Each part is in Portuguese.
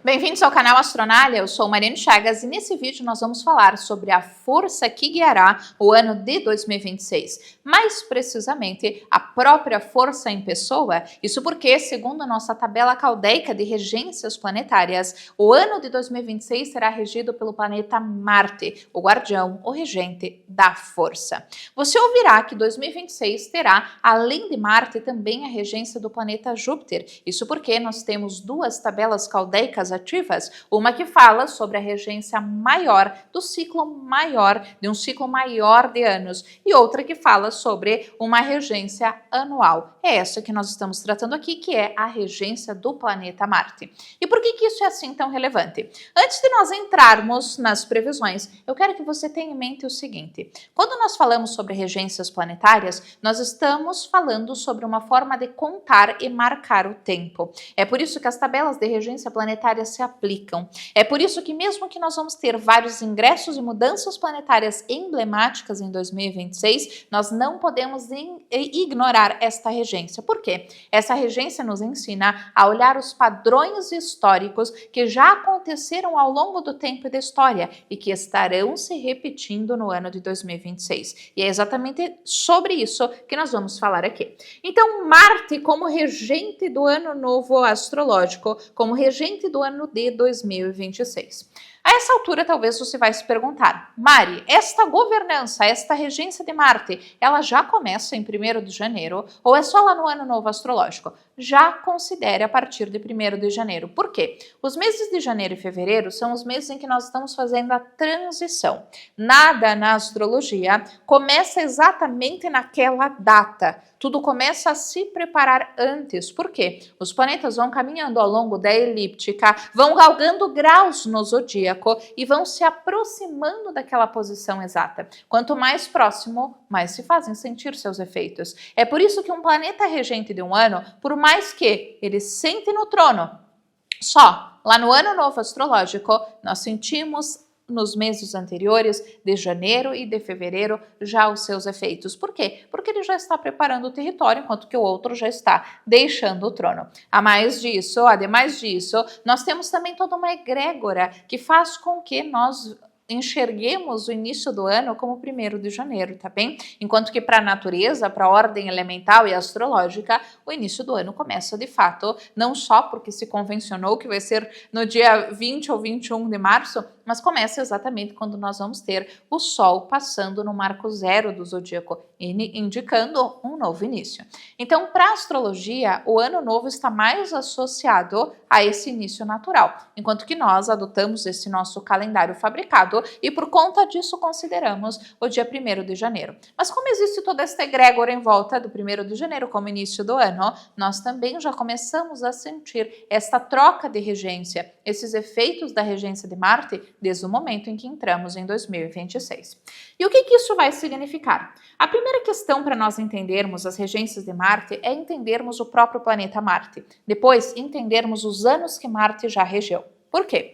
Bem-vindos ao canal Astronália, eu sou Mariane Chagas e nesse vídeo nós vamos falar sobre a força que guiará o ano de 2026. Mais precisamente, a própria força em pessoa, isso porque, segundo a nossa tabela caldeica de regências planetárias, o ano de 2026 será regido pelo planeta Marte, o guardião, o regente da força. Você ouvirá que 2026 terá, além de Marte, também a regência do planeta Júpiter, isso porque nós temos duas tabelas caldeicas ativas, uma que fala sobre a regência maior do ciclo maior, de um ciclo maior de anos, e outra que fala sobre uma regência anual. É essa que nós estamos tratando aqui, que é a regência do planeta Marte. E por que isso é assim tão relevante? Antes de nós entrarmos nas previsões, eu quero que você tenha em mente o seguinte: quando nós falamos sobre regências planetárias, nós estamos falando sobre uma forma de contar e marcar o tempo. É por isso que as tabelas de regência planetária se aplicam. É por isso que mesmo que nós vamos ter vários ingressos e mudanças planetárias emblemáticas em 2026, nós não podemos ignorar esta regência. Por quê? Essa regência nos ensina a olhar os padrões históricos que já aconteceram ao longo do tempo e da história e que estarão se repetindo no ano de 2026. E é exatamente sobre isso que nós vamos falar aqui. Então, Marte como regente do ano novo astrológico, como regente do ano de 2026. A essa altura, talvez você vai se perguntar: Mari, esta governança, esta regência de Marte, ela já começa em 1º de janeiro ou é só lá no ano novo astrológico? Já considere a partir de 1º de janeiro. Por quê? Os meses de janeiro e fevereiro são os meses em que nós estamos fazendo a transição. Nada na astrologia começa exatamente naquela data. Tudo começa a se preparar antes. Por quê? Os planetas vão caminhando ao longo da elíptica, vão galgando graus no zodíaco e vão se aproximando daquela posição exata. Quanto mais próximo, mais se fazem sentir seus efeitos. É por isso que um planeta regente de um ano, por mais que ele sente no trono, só lá no ano novo astrológico, nós sentimos nos meses anteriores, de janeiro e de fevereiro, já os seus efeitos. Por quê? Porque ele já está preparando o território, enquanto que o outro já está deixando o trono. Ademais disso, nós temos também toda uma egrégora que faz com que nós enxerguemos o início do ano como 1º de janeiro, tá bem? Enquanto que para a natureza, para a ordem elemental e astrológica, o início do ano começa de fato, não só porque se convencionou que vai ser no dia 20 ou 21 de março, mas começa exatamente quando nós vamos ter o Sol passando no marco zero do zodíaco, indicando um novo início. Então, para a astrologia, o ano novo está mais associado a esse início natural, enquanto que nós adotamos esse nosso calendário fabricado e por conta disso consideramos o dia 1º de janeiro. Mas como existe toda esta egrégora em volta do 1º de janeiro como início do ano, nós também já começamos a sentir esta troca de regência, esses efeitos da regência de Marte desde o momento em que entramos em 2026. E o que isso vai significar? A primeira questão para nós entendermos as regências de Marte é entendermos o próprio planeta Marte. Depois, entendermos os anos que Marte já regeu. Por quê?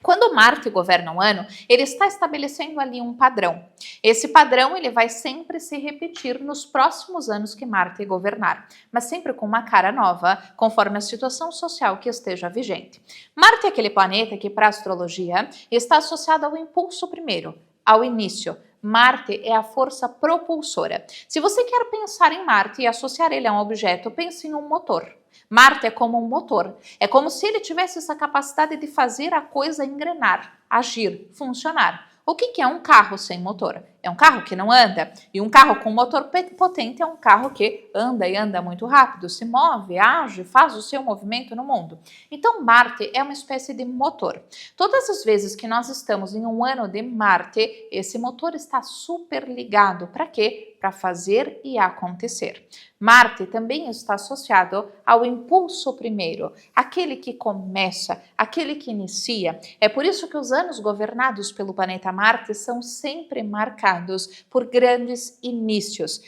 Quando Marte governa um ano, ele está estabelecendo ali um padrão. Esse padrão ele vai sempre se repetir nos próximos anos que Marte governar, mas sempre com uma cara nova, conforme a situação social que esteja vigente. Marte é aquele planeta que, para a astrologia, está associado ao impulso primeiro, ao início. Marte é a força propulsora. Se você quer pensar em Marte e associar ele a um objeto, pense em um motor. Marte é como um motor. É como se ele tivesse essa capacidade de fazer a coisa engrenar, agir, funcionar. O que é um carro sem motor? É um carro que não anda. E um carro com motor potente é um carro que anda e anda muito rápido, se move, age, faz o seu movimento no mundo. Então, Marte é uma espécie de motor. Todas as vezes que nós estamos em um ano de Marte, esse motor está super ligado. Para quê? Para fazer e acontecer. Marte também está associado ao impulso primeiro, aquele que começa, aquele que inicia. É por isso que os anos governados pelo planeta Marte são sempre marcados por grandes inícios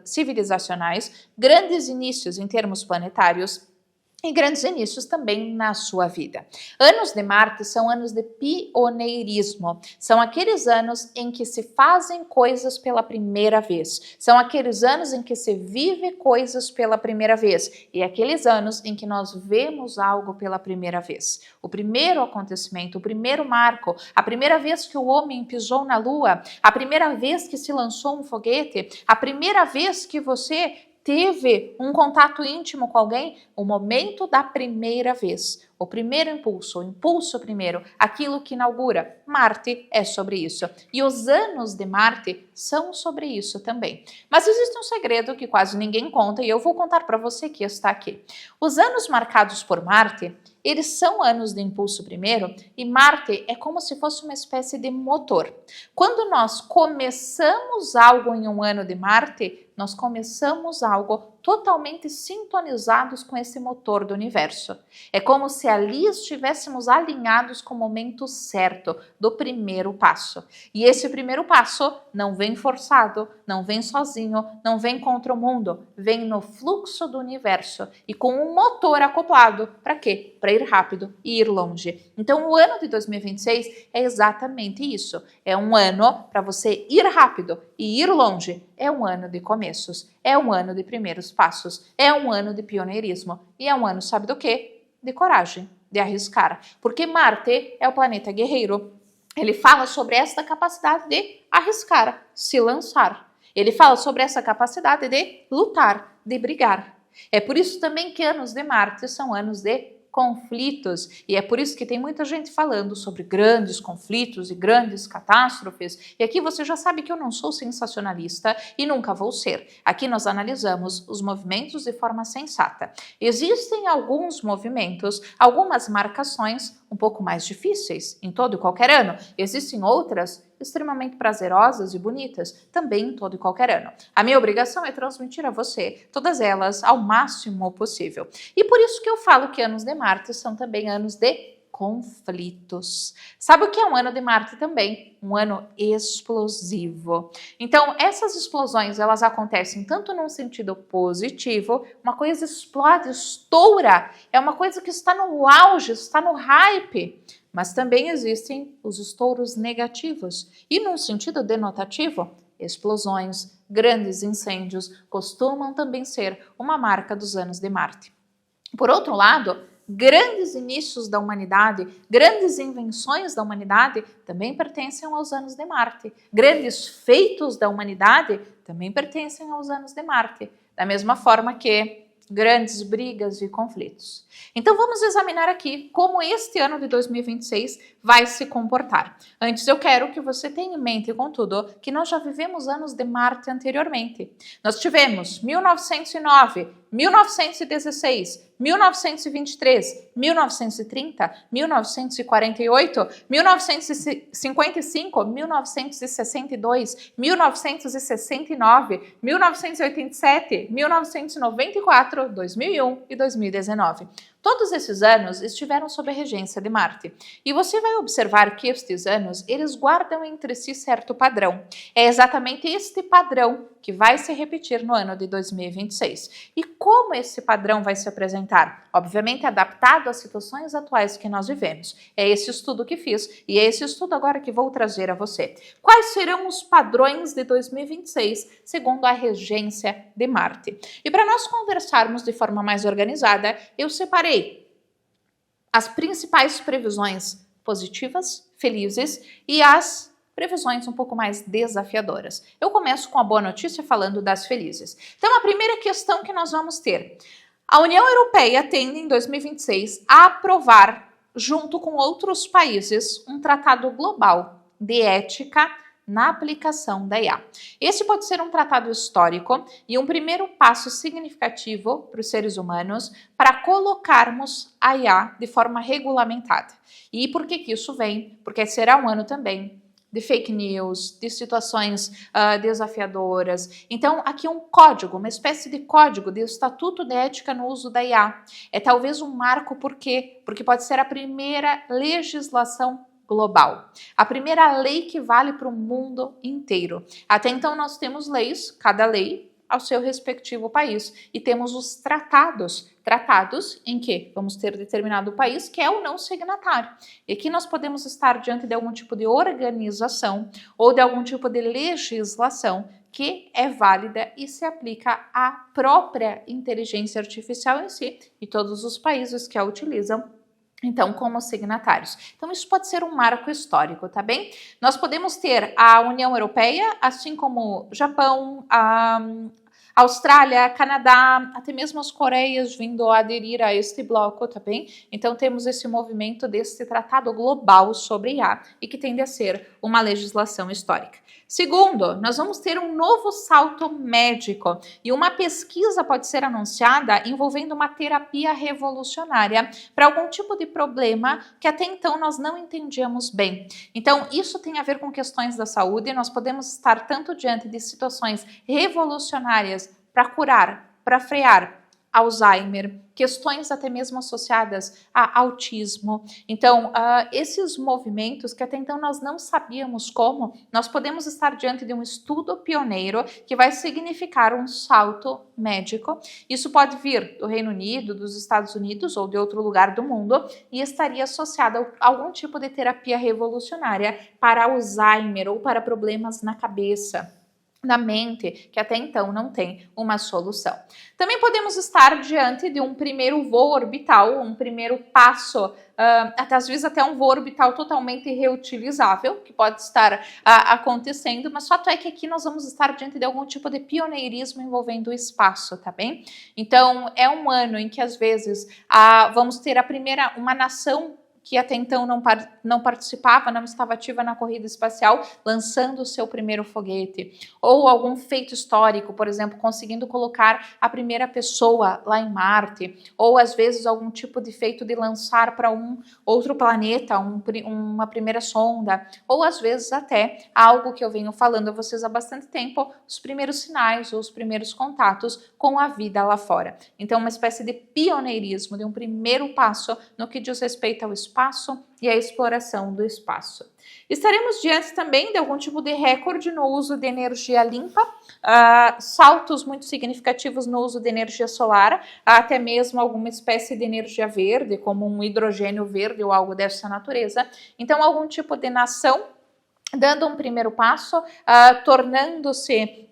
civilizacionais, grandes inícios em termos planetários, e grandes inícios também na sua vida. Anos de Marte são anos de pioneirismo, são aqueles anos em que se fazem coisas pela primeira vez, são aqueles anos em que se vive coisas pela primeira vez e aqueles anos em que nós vemos algo pela primeira vez. O primeiro acontecimento, o primeiro marco, a primeira vez que o homem pisou na Lua, a primeira vez que se lançou um foguete, a primeira vez que você teve um contato íntimo com alguém, o momento da primeira vez, o primeiro impulso, o impulso primeiro, aquilo que inaugura. Marte é sobre isso. E os anos de Marte são sobre isso também. Mas existe um segredo que quase ninguém conta e eu vou contar para você que está aqui. Os anos marcados por Marte, eles são anos de impulso primeiro e Marte é como se fosse uma espécie de motor. Quando nós começamos algo em um ano de Marte, nós começamos algo totalmente sintonizados com esse motor do universo. É como se ali estivéssemos alinhados com o momento certo do primeiro passo. E esse primeiro passo não vem forçado, não vem sozinho, não vem contra o mundo, vem no fluxo do universo e com um motor acoplado. Para quê? Para ir rápido e ir longe. Então o ano de 2026 é exatamente isso. É um ano para você ir rápido e ir longe. É um ano de começos. É um ano de primeiros passos, é um ano de pioneirismo e é um ano, sabe do quê? De coragem, de arriscar. Porque Marte é o planeta guerreiro. Ele fala sobre esta capacidade de arriscar, se lançar. Ele fala sobre essa capacidade de lutar, de brigar. É por isso também que anos de Marte são anos de conflitos, e é por isso que tem muita gente falando sobre grandes conflitos e grandes catástrofes, e aqui você já sabe que eu não sou sensacionalista e nunca vou ser. Aqui nós analisamos os movimentos de forma sensata. Existem alguns movimentos, algumas marcações um pouco mais difíceis em todo e qualquer ano. Existem outras extremamente prazerosas e bonitas, também em todo e qualquer ano. A minha obrigação é transmitir a você todas elas ao máximo possível. E por isso que eu falo que anos de Marte são também anos de conflitos. Sabe o que é um ano de Marte também? Um ano explosivo. Então, essas explosões, elas acontecem tanto num sentido positivo, uma coisa explode, estoura, é uma coisa que está no auge, está no hype, mas também existem os estouros negativos. E num sentido denotativo, explosões, grandes incêndios costumam também ser uma marca dos anos de Marte. Por outro lado, grandes inícios da humanidade, grandes invenções da humanidade também pertencem aos anos de Marte. Grandes feitos da humanidade também pertencem aos anos de Marte. Da mesma forma que grandes brigas e conflitos. Então vamos examinar aqui como este ano de 2026 vai se comportar. Antes eu quero que você tenha em mente, contudo, que nós já vivemos anos de Marte anteriormente. Nós tivemos 1909, 1916, 1923, 1930, 1948, 1955, 1962, 1969, 1987, 1994, 2001 e 2019. Todos esses anos estiveram sob a regência de Marte. E você vai observar que estes anos, eles guardam entre si certo padrão. É exatamente este padrão que vai se repetir no ano de 2026. E como esse padrão vai se apresentar? Obviamente adaptado às situações atuais que nós vivemos. É esse estudo que fiz e é esse estudo agora que vou trazer a você. Quais serão os padrões de 2026 segundo a regência de Marte? E para nós conversarmos de forma mais organizada, eu separei as principais previsões positivas, felizes e as previsões um pouco mais desafiadoras. Eu começo com a boa notícia falando das felizes. Então, a primeira questão que nós vamos ter: a União Europeia tende em 2026 a aprovar, junto com outros países, um tratado global de ética na aplicação da IA. Esse pode ser um tratado histórico e um primeiro passo significativo para os seres humanos para colocarmos a IA de forma regulamentada. E por que isso vem? Porque será um ano também de fake news, de situações desafiadoras. Então, aqui um código, uma espécie de código de estatuto de ética no uso da IA. É talvez um marco, por quê? Porque pode ser a primeira legislação global. A primeira lei que vale para o mundo inteiro. Até então nós temos leis, cada lei ao seu respectivo país. E temos os tratados em que vamos ter determinado país que é o não signatário. E aqui nós podemos estar diante de algum tipo de organização ou de algum tipo de legislação que é válida e se aplica à própria inteligência artificial em si e todos os países que a utilizam, então, como signatários. Então, isso pode ser um marco histórico, tá bem? Nós podemos ter a União Europeia, assim como Japão, a Austrália, Canadá, até mesmo as Coreias vindo a aderir a este bloco, tá bem? Então, temos esse movimento desse tratado global sobre IA e que tende a ser uma legislação histórica. Segundo, nós vamos ter um novo salto médico e uma pesquisa pode ser anunciada envolvendo uma terapia revolucionária para algum tipo de problema que até então nós não entendíamos bem. Então, isso tem a ver com questões da saúde, nós podemos estar tanto diante de situações revolucionárias para curar, para frear Alzheimer, questões até mesmo associadas a autismo. Então, esses movimentos que até então nós não sabíamos como, nós podemos estar diante de um estudo pioneiro que vai significar um salto médico. Isso pode vir do Reino Unido, dos Estados Unidos ou de outro lugar do mundo e estaria associado a algum tipo de terapia revolucionária para Alzheimer ou para problemas na cabeça, na mente, que até então não tem uma solução. Também podemos estar diante de um primeiro voo orbital, um primeiro passo, até às vezes até um voo orbital totalmente reutilizável, que pode estar acontecendo, mas fato é que aqui nós vamos estar diante de algum tipo de pioneirismo envolvendo o espaço, tá bem? Então, é um ano em que às vezes vamos ter uma nação que até então não participava, não estava ativa na corrida espacial, lançando o seu primeiro foguete. Ou algum feito histórico, por exemplo, conseguindo colocar a primeira pessoa lá em Marte. Ou, às vezes, algum tipo de feito de lançar para um outro planeta uma primeira sonda. Ou, às vezes, até algo que eu venho falando a vocês há bastante tempo, os primeiros sinais ou os primeiros contatos com a vida lá fora. Então, uma espécie de pioneirismo, de um primeiro passo no que diz respeito ao espaço e a exploração do espaço. Estaremos diante também de algum tipo de recorde no uso de energia limpa, saltos muito significativos no uso de energia solar, até mesmo alguma espécie de energia verde, como um hidrogênio verde ou algo dessa natureza. Então, algum tipo de nação dando um primeiro passo, tornando-se,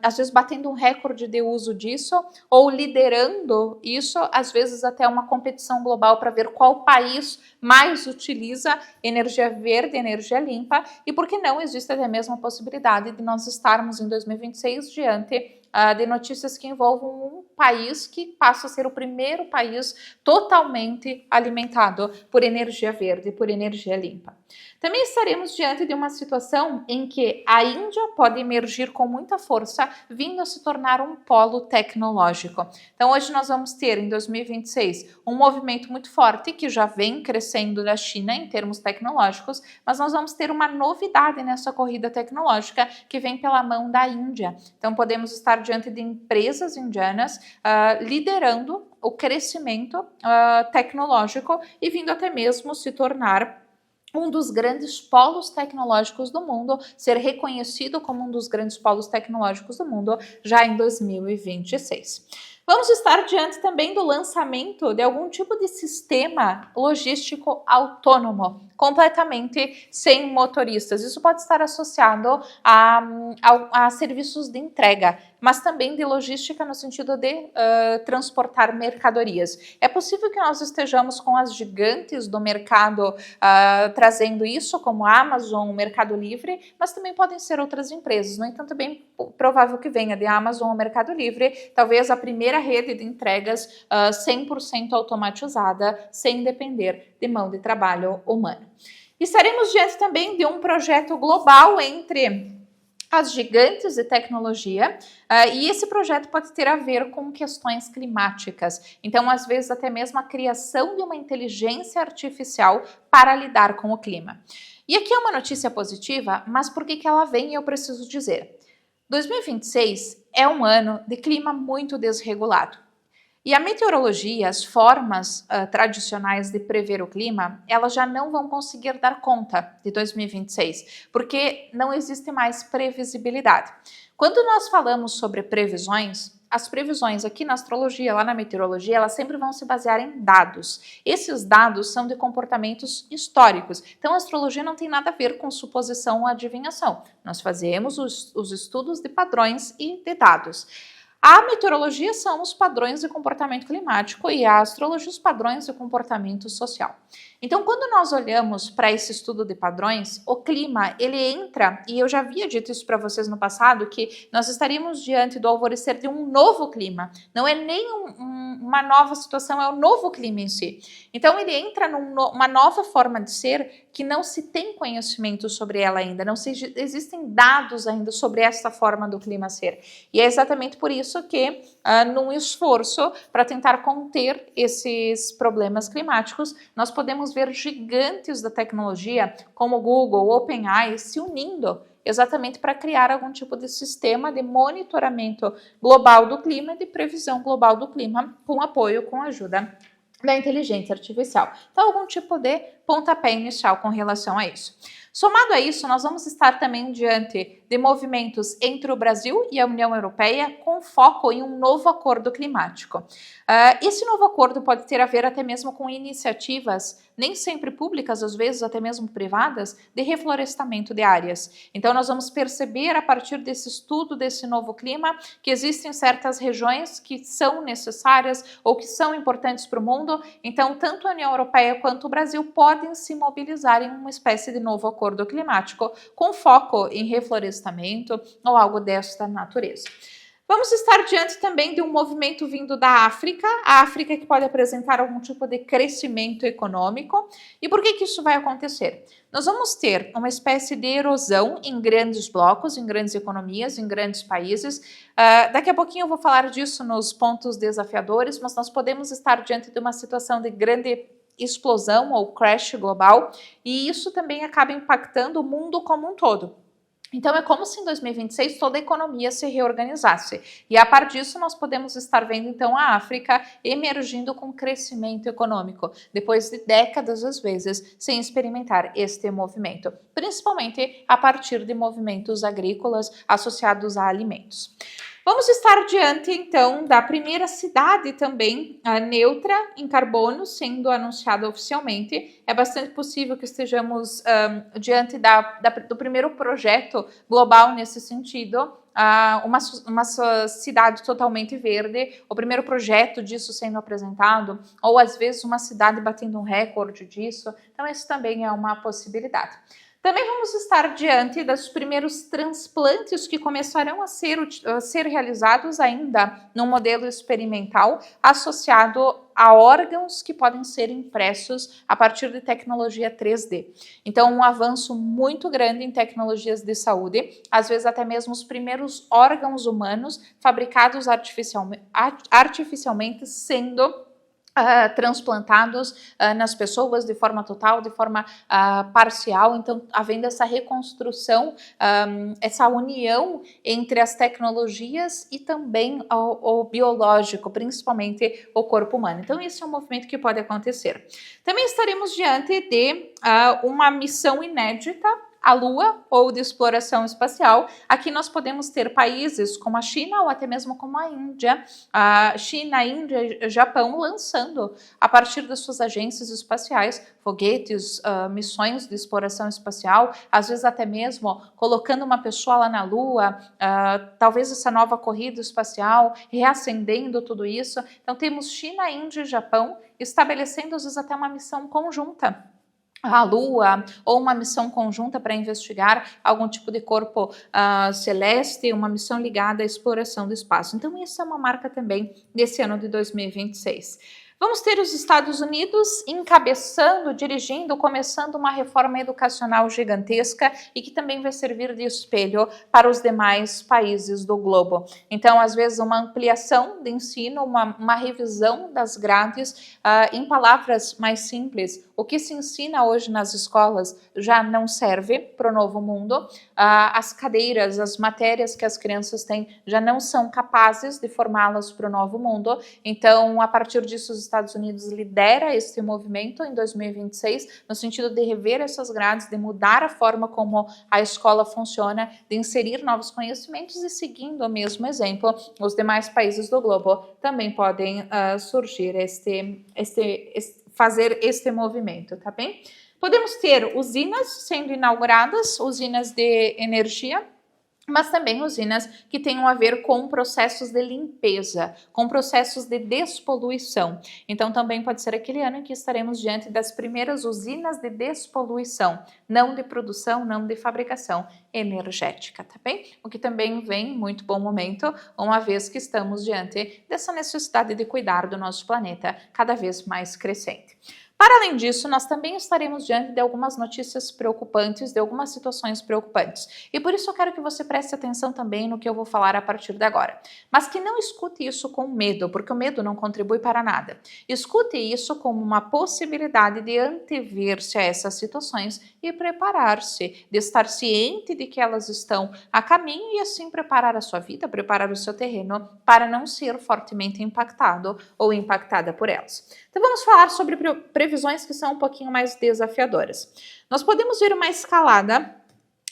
às vezes batendo um recorde de uso disso, ou liderando isso, às vezes até uma competição global para ver qual país mais utiliza energia verde, energia limpa, e por que não existe até mesmo a possibilidade de nós estarmos em 2026 diante de notícias que envolvam um país que passa a ser o primeiro país totalmente alimentado por energia verde, por energia limpa. Também estaremos diante de uma situação em que a Índia pode emergir com muita força, vindo a se tornar um polo tecnológico. Então, hoje nós vamos ter, em 2026, um movimento muito forte que já vem crescendo da China em termos tecnológicos, mas nós vamos ter uma novidade nessa corrida tecnológica que vem pela mão da Índia. Então, podemos estar diante de empresas indianas liderando o crescimento tecnológico e vindo até mesmo se tornar um dos grandes polos tecnológicos do mundo, ser reconhecido como um dos grandes polos tecnológicos do mundo já em 2026. Vamos estar diante também do lançamento de algum tipo de sistema logístico autônomo, completamente sem motoristas. Isso pode estar associado a serviços de entrega, mas também de logística no sentido de transportar mercadorias. É possível que nós estejamos com as gigantes do mercado trazendo isso, como a Amazon, o Mercado Livre, mas também podem ser outras empresas. No entanto, é bem provável que venha de Amazon ou Mercado Livre, talvez a primeira rede de entregas 100% automatizada, sem depender de mão de trabalho humana. Estaremos diante também de um projeto global entre as gigantes de tecnologia, e esse projeto pode ter a ver com questões climáticas. Então, às vezes, até mesmo a criação de uma inteligência artificial para lidar com o clima. E aqui é uma notícia positiva, mas por que ela vem eu preciso dizer. 2026 é um ano de clima muito desregulado. E a meteorologia, as formas tradicionais de prever o clima, elas já não vão conseguir dar conta de 2026, porque não existe mais previsibilidade. Quando nós falamos sobre previsões, as previsões aqui na astrologia, lá na meteorologia, elas sempre vão se basear em dados. Esses dados são de comportamentos históricos. Então, a astrologia não tem nada a ver com suposição ou adivinhação. Nós fazemos os estudos de padrões e de dados. A meteorologia são os padrões de comportamento climático e a astrologia os padrões de comportamento social. Então, quando nós olhamos para esse estudo de padrões, o clima, ele entra, e eu já havia dito isso para vocês no passado, que nós estaríamos diante do alvorecer de um novo clima. Não é nem uma nova situação, é o novo clima em si. Então, ele entra numa nova forma de ser que não se tem conhecimento sobre ela ainda, não existem dados ainda sobre essa forma do clima ser. E é exatamente por isso que, num esforço para tentar conter esses problemas climáticos, nós podemos ver gigantes da tecnologia, como Google, OpenAI, se unindo exatamente para criar algum tipo de sistema de monitoramento global do clima e de previsão global do clima, com apoio, com ajuda da inteligência artificial. Então, algum tipo de pontapé inicial com relação a isso. Somado a isso, nós vamos estar também diante de movimentos entre o Brasil e a União Europeia com foco em um novo acordo climático. Esse novo acordo pode ter a ver até mesmo com iniciativas, nem sempre públicas, às vezes até mesmo privadas, de reflorestamento de áreas. Então, nós vamos perceber a partir desse estudo desse novo clima que existem certas regiões que são necessárias ou que são importantes para o mundo. Então, tanto a União Europeia quanto o Brasil podem se mobilizar em uma espécie de novo acordo climático com foco em reflorestamento ou algo desta natureza. Vamos estar diante também de um movimento vindo da África, a África que pode apresentar algum tipo de crescimento econômico. E por que isso vai acontecer? Nós vamos ter uma espécie de erosão em grandes blocos, em grandes economias, em grandes países. Daqui a pouquinho eu vou falar disso nos pontos desafiadores, mas nós podemos estar diante de uma situação de grande explosão ou crash global, e isso também acaba impactando o mundo como um todo. Então, é como se em 2026 toda a economia se reorganizasse. E a par disso, nós podemos estar vendo, então, a África emergindo com crescimento econômico, depois de décadas, às vezes, sem experimentar este movimento, principalmente a partir de movimentos agrícolas associados a alimentos. Vamos estar diante, então, da primeira cidade também neutra em carbono sendo anunciada oficialmente. É bastante possível que estejamos diante do primeiro projeto global nesse sentido, uma cidade totalmente verde, o primeiro projeto disso sendo apresentado, ou às vezes uma cidade batendo um recorde disso. Então, isso também é uma possibilidade. Também vamos estar diante dos primeiros transplantes que começarão a ser realizados ainda no modelo experimental, associado a órgãos que podem ser impressos a partir de tecnologia 3D. Então, um avanço muito grande em tecnologias de saúde, às vezes até mesmo os primeiros órgãos humanos fabricados artificialmente sendo transplantados nas pessoas de forma total, de forma parcial. Então, havendo essa reconstrução, essa união entre as tecnologias e também o biológico, principalmente o corpo humano. Então, esse é um movimento que pode acontecer. Também estaremos diante de uma missão inédita a Lua ou de exploração espacial. Aqui nós podemos ter países como a China ou até mesmo como a Índia, China, Índia e Japão lançando a partir das suas agências espaciais foguetes, missões de exploração espacial, às vezes até mesmo colocando uma pessoa lá na Lua, talvez essa nova corrida espacial, reacendendo tudo isso. Então temos China, Índia e Japão estabelecendo às vezes até uma missão conjunta à Lua, ou uma missão conjunta para investigar algum tipo de corpo celeste, uma missão ligada à exploração do espaço. Então, isso é uma marca também desse ano de 2026. Vamos ter os Estados Unidos encabeçando, dirigindo, começando uma reforma educacional gigantesca e que também vai servir de espelho para os demais países do globo. Então, às vezes, uma ampliação de ensino, uma revisão das grades, em palavras mais simples, o que se ensina hoje nas escolas já não serve para o novo mundo, as cadeiras, as matérias que as crianças têm já não são capazes de formá-las para o novo mundo, então, a partir disso, os Estados Unidos lidera esse movimento em 2026, no sentido de rever essas grades, de mudar a forma como a escola funciona, de inserir novos conhecimentos e, seguindo o mesmo exemplo, os demais países do globo também podem surgir fazer este movimento, tá bem? Podemos ter usinas sendo inauguradas, usinas de energia, mas também usinas que tenham a ver com processos de limpeza, com processos de despoluição. Então também pode ser aquele ano em que estaremos diante das primeiras usinas de despoluição, não de produção, não de fabricação energética, tá bem? O que também vem em muito bom momento, uma vez que estamos diante dessa necessidade de cuidar do nosso planeta cada vez mais crescente. Para além disso, nós também estaremos diante de algumas notícias preocupantes, de algumas situações preocupantes. E por isso eu quero que você preste atenção também no que eu vou falar a partir de agora. Mas que não escute isso com medo, porque o medo não contribui para nada. Escute isso como uma possibilidade de antever-se a essas situações e preparar-se, de estar ciente de que elas estão a caminho e assim preparar a sua vida, preparar o seu terreno para não ser fortemente impactado ou impactada por elas. Então vamos falar sobre previsões que são um pouquinho mais desafiadoras. Nós podemos ver uma escalada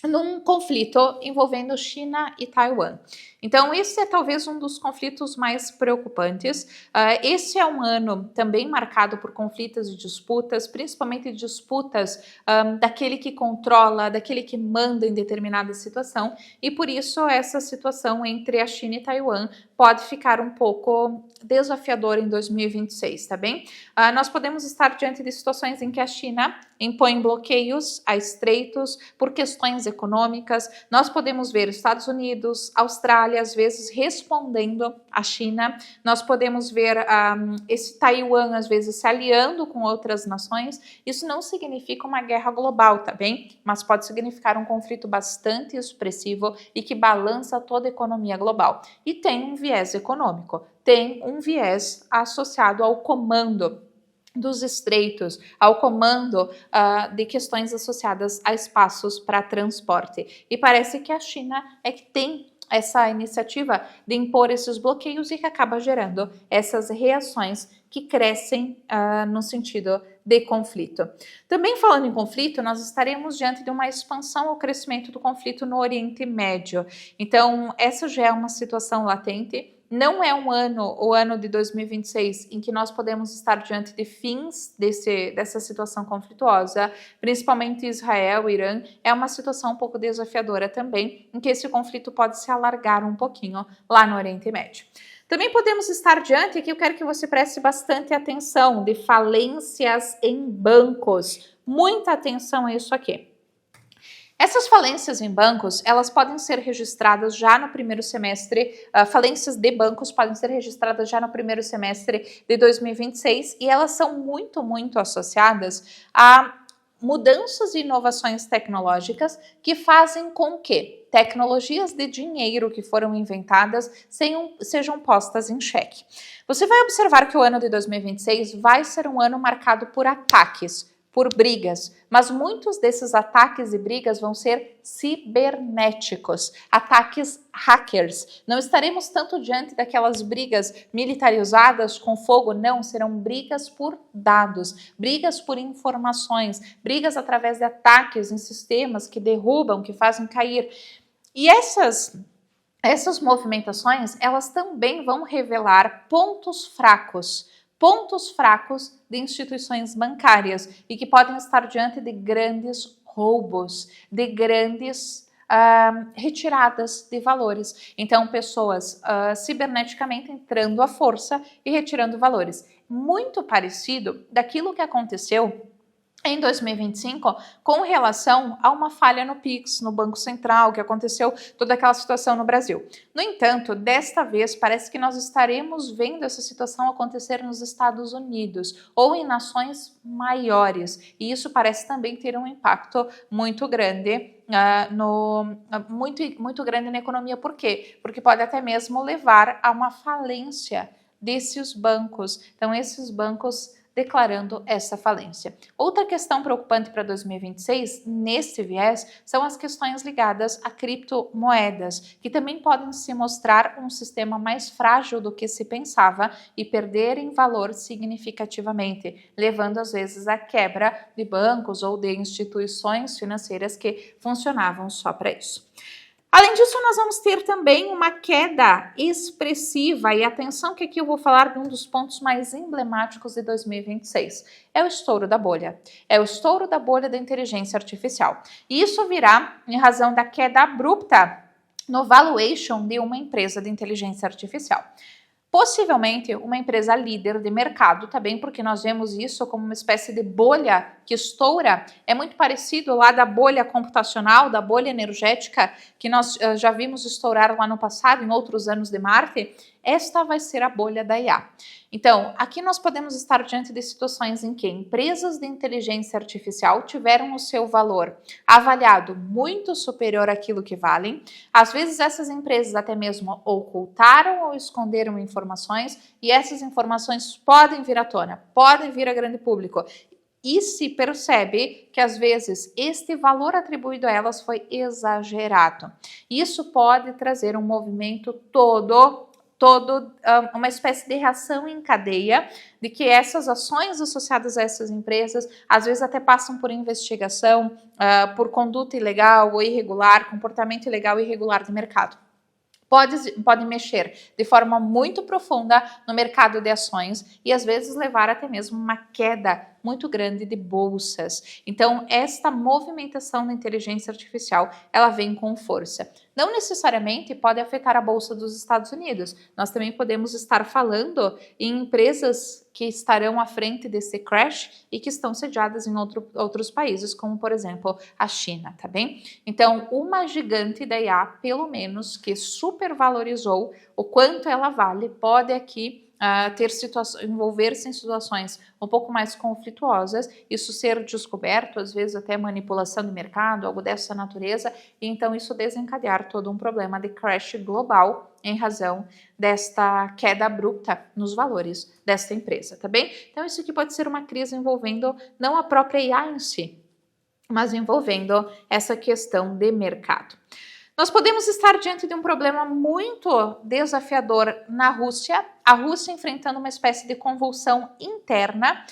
num conflito envolvendo China e Taiwan. Então, esse é talvez um dos conflitos mais preocupantes. Esse é um ano também marcado por conflitos e disputas, principalmente disputas daquele que controla, daquele que manda em determinada situação, e por isso essa situação entre a China e Taiwan pode ficar um pouco desafiadora em 2026, tá bem? Nós podemos estar diante de situações em que a China impõe bloqueios a estreitos por questões econômicas. Nós podemos ver Estados Unidos, Austrália, às vezes respondendo à China. Nós podemos ver esse Taiwan, às vezes, se aliando com outras nações. Isso não significa uma guerra global, tá bem? Mas pode significar um conflito bastante expressivo e que balança toda a economia global. E tem um viés econômico, tem um viés associado ao comando dos estreitos, ao comando de questões associadas a espaços para transporte. E parece que a China é que tem essa iniciativa de impor esses bloqueios e que acaba gerando essas reações que crescem no sentido de conflito. Também falando em conflito, nós estaremos diante de uma expansão ou crescimento do conflito no Oriente Médio. Então, essa já é uma situação latente. Não é o ano de 2026, em que nós podemos estar diante de fins dessa situação conflituosa, principalmente Israel e Irã, é uma situação um pouco desafiadora também, em que esse conflito pode se alargar um pouquinho lá no Oriente Médio. Também podemos estar diante, aqui eu quero que você preste bastante atenção, de falências em bancos. Muita atenção a isso aqui. Essas falências em bancos, elas podem ser registradas já no primeiro semestre, falências de bancos podem ser registradas já no primeiro semestre de 2026 e elas são muito, muito associadas a mudanças e inovações tecnológicas que fazem com que tecnologias de dinheiro que foram inventadas sejam postas em xeque. Você vai observar que o ano de 2026 vai ser um ano marcado por ataques, por brigas, mas muitos desses ataques e brigas vão ser cibernéticos, ataques hackers. Não estaremos tanto diante daquelas brigas militarizadas com fogo, não, serão brigas por dados, brigas por informações, brigas através de ataques em sistemas que derrubam, que fazem cair. E essas movimentações, elas também vão revelar pontos fracos de instituições bancárias e que podem estar diante de grandes roubos, de grandes retiradas de valores. Então, pessoas ciberneticamente entrando à força e retirando valores. Muito parecido daquilo que aconteceu em 2025 com relação a uma falha no Pix, no Banco Central, que aconteceu toda aquela situação no Brasil. No entanto, desta vez parece que nós estaremos vendo essa situação acontecer nos Estados Unidos ou em nações maiores, e isso parece também ter um impacto muito grande muito grande na economia. Por quê? Porque pode até mesmo levar a uma falência desses bancos. Então, esses bancos declarando essa falência. Outra questão preocupante para 2026, nesse viés, são as questões ligadas a criptomoedas, que também podem se mostrar um sistema mais frágil do que se pensava e perderem valor significativamente, levando às vezes à quebra de bancos ou de instituições financeiras que funcionavam só para isso. Além disso, nós vamos ter também uma queda expressiva, e atenção que aqui eu vou falar de um dos pontos mais emblemáticos de 2026, é o estouro da bolha. É o estouro da bolha da inteligência artificial. E isso virá em razão da queda abrupta no valuation de uma empresa de inteligência artificial. Possivelmente uma empresa líder de mercado, tá bem? Porque nós vemos isso como uma espécie de bolha que estoura. É muito parecido lá da bolha computacional, da bolha energética, que nós já vimos estourar lá no passado, em outros anos de Marte. Esta vai ser a bolha da IA. Então, aqui nós podemos estar diante de situações em que empresas de inteligência artificial tiveram o seu valor avaliado muito superior àquilo que valem. Às vezes essas empresas até mesmo ocultaram ou esconderam informações, e essas informações podem vir à tona, podem vir a grande público. E se percebe que às vezes este valor atribuído a elas foi exagerado. Isso pode trazer um movimento todo uma espécie de reação em cadeia, de que essas ações associadas a essas empresas às vezes até passam por investigação, por conduta ilegal ou irregular, comportamento ilegal e irregular de mercado. Pode mexer de forma muito profunda no mercado de ações e às vezes levar até mesmo uma queda muito grande de bolsas. Então, esta movimentação da inteligência artificial, ela vem com força. Não necessariamente pode afetar a bolsa dos Estados Unidos. Nós também podemos estar falando em empresas que estarão à frente desse crash e que estão sediadas em outros países, como por exemplo a China, tá bem? Então, uma gigante da IA, pelo menos, que supervalorizou o quanto ela vale, pode aqui envolver-se em situações um pouco mais conflituosas, isso ser descoberto, às vezes até manipulação do mercado, algo dessa natureza, e então isso desencadear todo um problema de crash global em razão desta queda abrupta nos valores desta empresa, tá bem? Então isso aqui pode ser uma crise envolvendo não a própria IA em si, mas envolvendo essa questão de mercado. Nós podemos estar diante de um problema muito desafiador na Rússia, a Rússia enfrentando uma espécie de convulsão interna.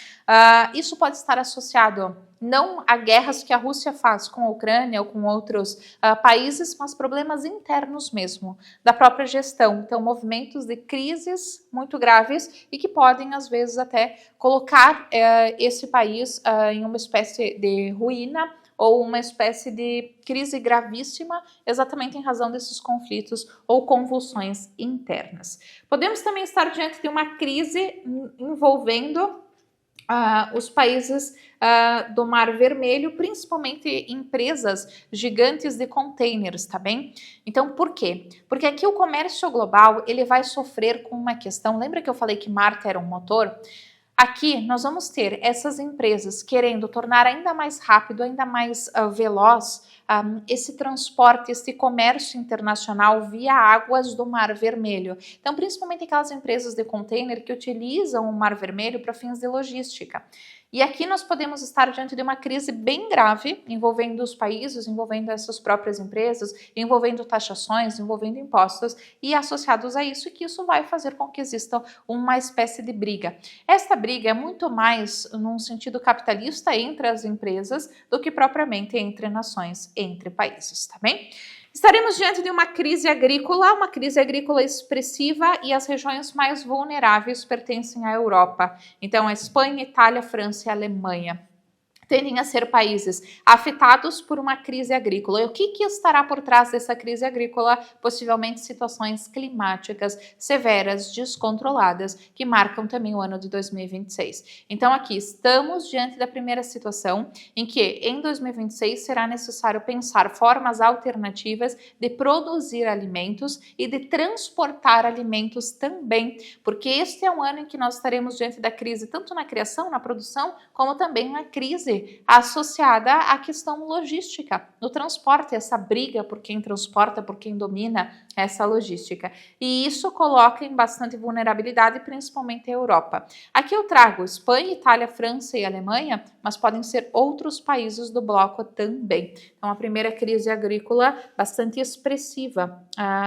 Isso pode estar associado não a guerras que a Rússia faz com a Ucrânia ou com outros países, mas problemas internos mesmo, da própria gestão. Então, movimentos de crises muito graves e que podem, às vezes, até colocar esse país em uma espécie de ruína, ou uma espécie de crise gravíssima, exatamente em razão desses conflitos ou convulsões internas. Podemos também estar diante de uma crise envolvendo os países do Mar Vermelho, principalmente empresas gigantes de containers, tá bem? Então, por quê? Porque aqui o comércio global, ele vai sofrer com uma questão, lembra que eu falei que Marte era um motor? Aqui nós vamos ter essas empresas querendo tornar ainda mais rápido, ainda mais veloz esse transporte, esse comércio internacional via águas do Mar Vermelho. Então, principalmente aquelas empresas de container que utilizam o Mar Vermelho para fins de logística. E aqui nós podemos estar diante de uma crise bem grave, envolvendo os países, envolvendo essas próprias empresas, envolvendo taxações, envolvendo impostos, e associados a isso, que isso vai fazer com que exista uma espécie de briga. Esta briga é muito mais num sentido capitalista entre as empresas do que propriamente entre nações, entre países, tá bem? Estaremos diante de uma crise agrícola expressiva, e as regiões mais vulneráveis pertencem à Europa. Então, a Espanha, Itália, França e Alemanha. tendem a ser países afetados por uma crise agrícola. E o que estará por trás dessa crise agrícola? Possivelmente situações climáticas severas, descontroladas, que marcam também o ano de 2026. Então aqui estamos diante da primeira situação em que em 2026 será necessário pensar formas alternativas de produzir alimentos e de transportar alimentos também, porque este é um ano em que nós estaremos diante da crise tanto na criação, na produção, como também na crise associada à questão logística, no transporte, essa briga por quem transporta, por quem domina essa logística. E isso coloca em bastante vulnerabilidade, principalmente a Europa. Aqui eu trago Espanha, Itália, França e Alemanha, mas podem ser outros países do bloco também. Então, a primeira crise agrícola bastante expressiva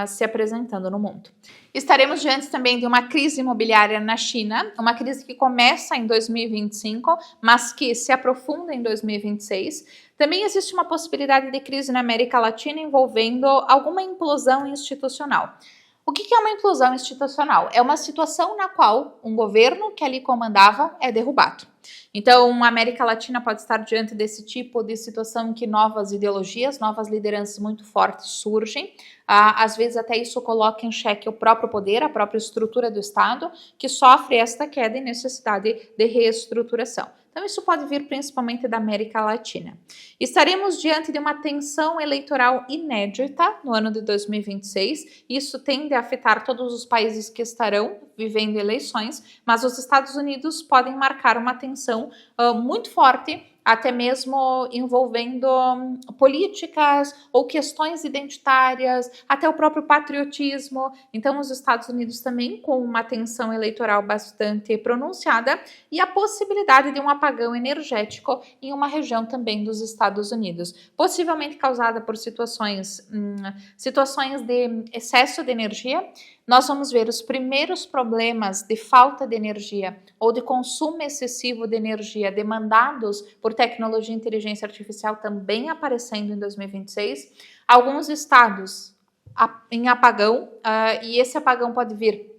se apresentando no mundo. Estaremos diante também de uma crise imobiliária na China, uma crise que começa em 2025, mas que se aprofunda em 2026. Também existe uma possibilidade de crise na América Latina envolvendo alguma implosão institucional. O que é uma implosão institucional? É uma situação na qual um governo que ali comandava é derrubado. Então, a América Latina pode estar diante desse tipo de situação em que novas ideologias, novas lideranças muito fortes surgem. Às vezes até isso coloca em xeque o próprio poder, a própria estrutura do Estado, que sofre esta queda e necessidade de reestruturação. Então, isso pode vir principalmente da América Latina. Estaremos diante de uma tensão eleitoral inédita no ano de 2026. Isso tende a afetar todos os países que estarão vivendo eleições, mas os Estados Unidos podem marcar uma tensão muito forte, até mesmo envolvendo políticas ou questões identitárias, até o próprio patriotismo. Então, os Estados Unidos também com uma tensão eleitoral bastante pronunciada e a possibilidade de um apagão energético em uma região também dos Estados Unidos, possivelmente causada por situações de excesso de energia. Nós vamos ver os primeiros problemas de falta de energia ou de consumo excessivo de energia demandados por tecnologia e inteligência artificial também aparecendo em 2026. Alguns estados em apagão, e esse apagão pode vir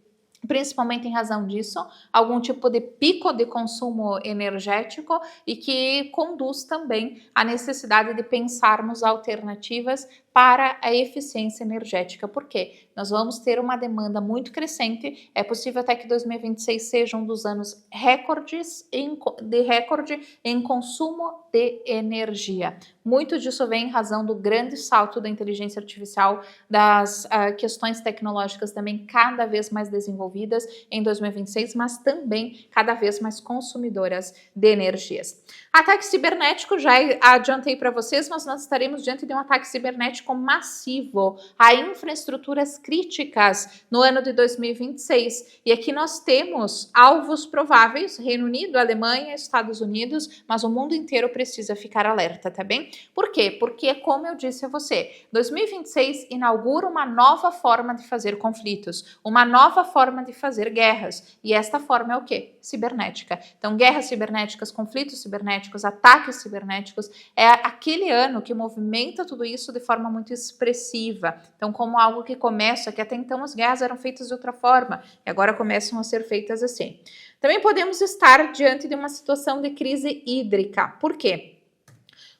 principalmente em razão disso, algum tipo de pico de consumo energético e que conduz também à necessidade de pensarmos alternativas para a eficiência energética. Por quê? Nós vamos ter uma demanda muito crescente, é possível até que 2026 seja um dos anos recorde em consumo de energia. Muito disso vem em razão do grande salto da inteligência artificial, das questões tecnológicas também cada vez mais desenvolvidas em 2026, mas também cada vez mais consumidoras de energias. Ataque cibernético, já adiantei para vocês, mas nós estaremos diante de um ataque cibernético massivo a infraestruturas críticas no ano de 2026. E aqui nós temos alvos prováveis, Reino Unido, Alemanha, Estados Unidos, mas o mundo inteiro precisa ficar alerta, tá bem? Por quê? Porque, como eu disse a você, 2026 inaugura uma nova forma de fazer conflitos, uma nova forma de fazer guerras. E esta forma é o quê? Cibernética. Então, guerras cibernéticas, conflitos cibernéticos, ataques cibernéticos, é aquele ano que movimenta tudo isso de forma muito expressiva. Então, como algo que começa, que até então as guerras eram feitas de outra forma, e agora começam a ser feitas assim. Também podemos estar diante de uma situação de crise hídrica. Por quê?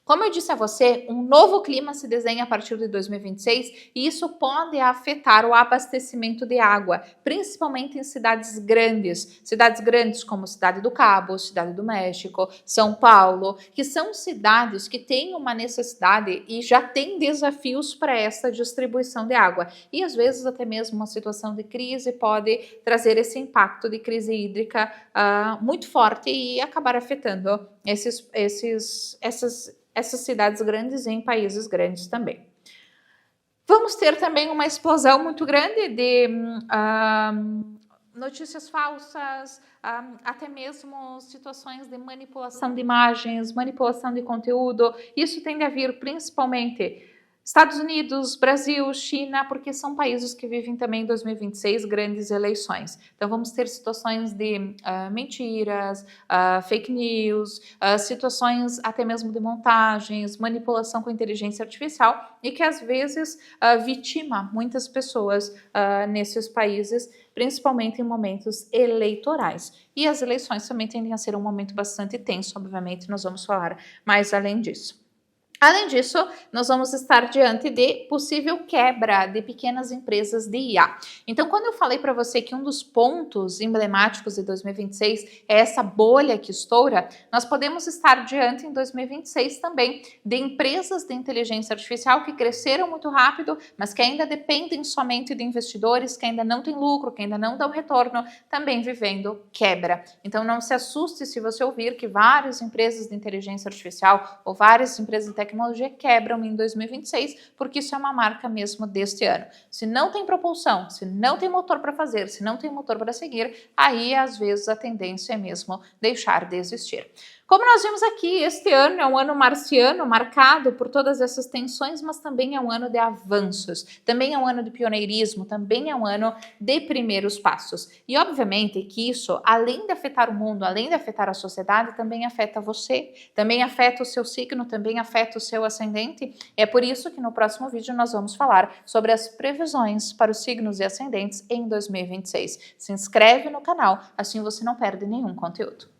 Como eu disse a você, um novo clima se desenha a partir de 2026 e isso pode afetar o abastecimento de água, principalmente em cidades grandes como Cidade do Cabo, Cidade do México, São Paulo, que são cidades que têm uma necessidade e já têm desafios para essa distribuição de água. E às vezes até mesmo uma situação de crise pode trazer esse impacto de crise hídrica muito forte e acabar afetando essas cidades grandes em países grandes também. Vamos ter também uma explosão muito grande de notícias falsas, até mesmo situações de manipulação de imagens, manipulação de conteúdo. Isso tende a vir principalmente Estados Unidos, Brasil, China, porque são países que vivem também em 2026 grandes eleições. Então vamos ter situações de mentiras, fake news, situações até mesmo de montagens, manipulação com inteligência artificial e que às vezes vitima muitas pessoas nesses países, principalmente em momentos eleitorais. E as eleições também tendem a ser um momento bastante tenso, obviamente, nós vamos falar mais além disso. Além disso, nós vamos estar diante de possível quebra de pequenas empresas de IA. Então, quando eu falei para você que um dos pontos emblemáticos de 2026 é essa bolha que estoura, nós podemos estar diante em 2026 também de empresas de inteligência artificial que cresceram muito rápido, mas que ainda dependem somente de investidores, que ainda não têm lucro, que ainda não dão retorno, também vivendo quebra. Então, não se assuste se você ouvir que várias empresas de inteligência artificial ou várias empresas de tecnologia quebram em 2026, porque isso é uma marca mesmo deste ano. Se não tem propulsão, se não tem motor para fazer, se não tem motor para seguir, aí às vezes a tendência é mesmo deixar de existir. Como nós vimos aqui, este ano é um ano marciano, marcado por todas essas tensões, mas também é um ano de avanços, também é um ano de pioneirismo, também é um ano de primeiros passos. E obviamente que isso, além de afetar o mundo, além de afetar a sociedade, também afeta você, também afeta o seu signo, também afeta o seu ascendente. É por isso que no próximo vídeo nós vamos falar sobre as previsões para os signos e ascendentes em 2026. Se inscreve no canal, assim você não perde nenhum conteúdo.